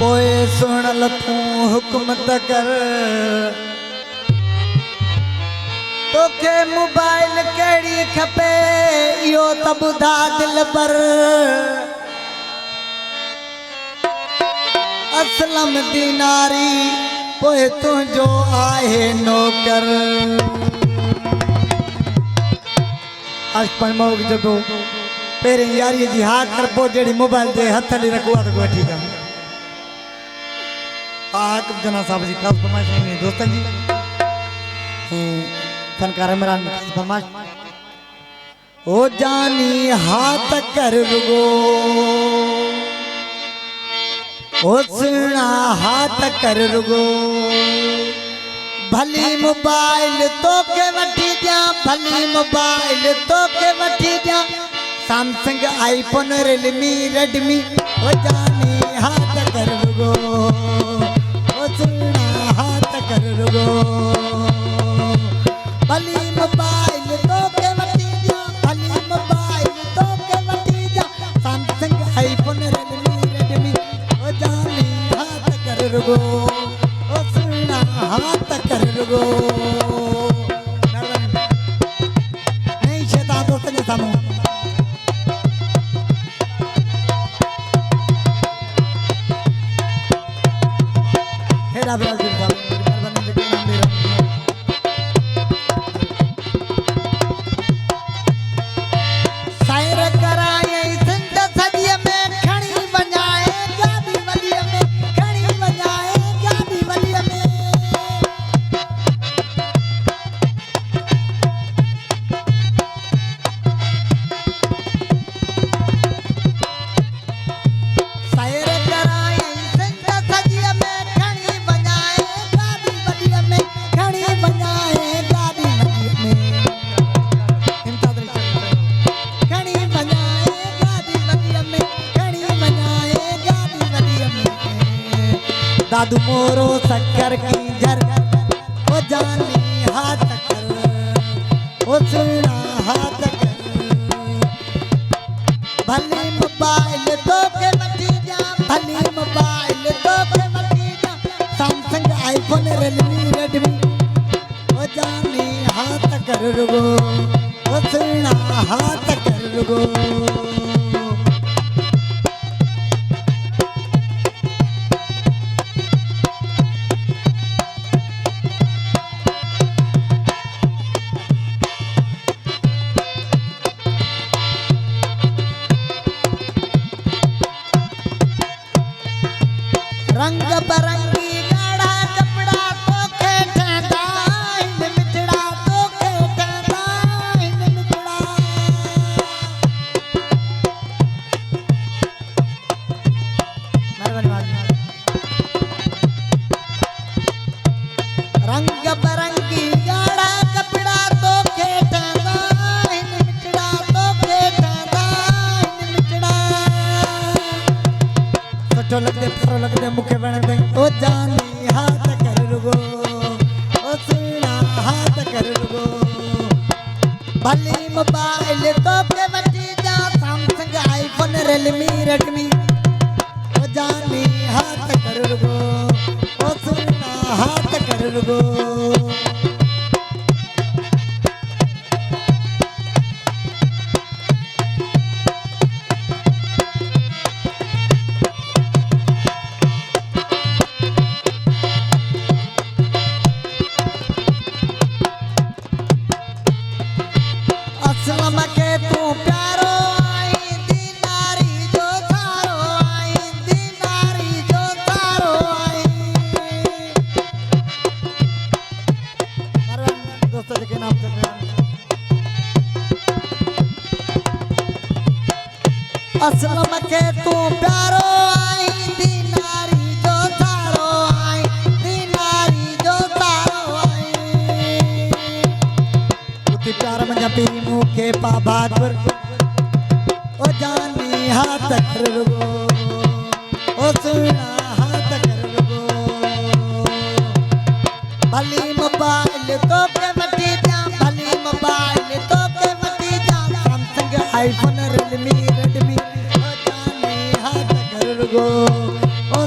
पोए सुन लथू हुक्म त कर तोखे मोबाइल केड़ी खपे यो त बुधा दिल पर असलम दीनारी पोए तुझो आहे नौकर अशपन मोग जगो पेरे यारी जी हाथ कर पो जेड़ी मोबाइल दे हथ ले रखवा तो ठीक है पाक जना साहब जी खास फरमाइश है दोस्तन जी फनकार इमरान खास फरमाइश ओ जानी हाथ कर रुगो ओ सुना हाथ कर रुगो भली मोबाइल तो के वठी जा भली मोबाइल तो के वठी जा सैमसंग आईफोन रियलमी रेडमी ओ जानी हाथ कर रुगो ओ सुना हाथ कर रुगो भली मोबाइल तो के वठी जा भली मोबाइल तो के वठी जा सैमसंग आईफोन रियलमी रेडमी ओ जानी हाथ कर रुगो ओ सुना हाथ कर रुगो नहीं शैतान दोस्तों ने सामू हेरा ब्राजील का सायर कराए सिंध सदिय में खणी वजाए गादी वलिय में खणी वजाए गादी वलिय में सायर कराए सिंध सदिय में खणी वजाए गादी वलिय में खणी वजाए गादी वलिय में खणी वजाए गादी वलिय में खणी वजाए गादी वलिय में दादू मोरो शक्कर की जर ओ जानी हाथ कर ओ सुना हाथ कर भली मोबाइल तो के वठी जा भली मोबाइल तो के वठी जा सैमसंग आईफोन रियलमी रेडमी ओ जानी हाथ कर रुगो ओ सुना हाथ कर रुगो रंग बरंगी गाढ़ा कपड़ा तो के ठंडा इन मिठड़ा तो के ठंडा इन मिठड़ा रंग बरंगी गाढ़ा कपड़ा तो के ठंडा इन मिठड़ा तो के ठंडा इन मिठड़ा सटो लगदे मुखे बनदे ओ जानी हाथ कर रुगो ओ सुना हाथ कर रुगो भली मोबाइल तो के वठी जा सैमसंग आईफोन रियलमी रेडमी ओ जानी हाथ कर रुगो ओ सुना हाथ कर रुगो असलम के तू प्यारो आई दीनारी जो थारो आई दीनारी जो थारो आई दोस्तों के नाम से असलम के तू प्यारो आई दीनारी जो थारो आई दीनारी जो थारो आई उती प्यार मंजा पीरी मुखे पा बहादुर ओ जानी हाथ कर रुगो ओ सुना हाथ कर रुगो भली मोबाइल तो के वठी जा भली मोबाइल तो के वठी जा सैमसंग आईफोन रियलमी रेडमी ओ जानी हाथ कर रुगो ओ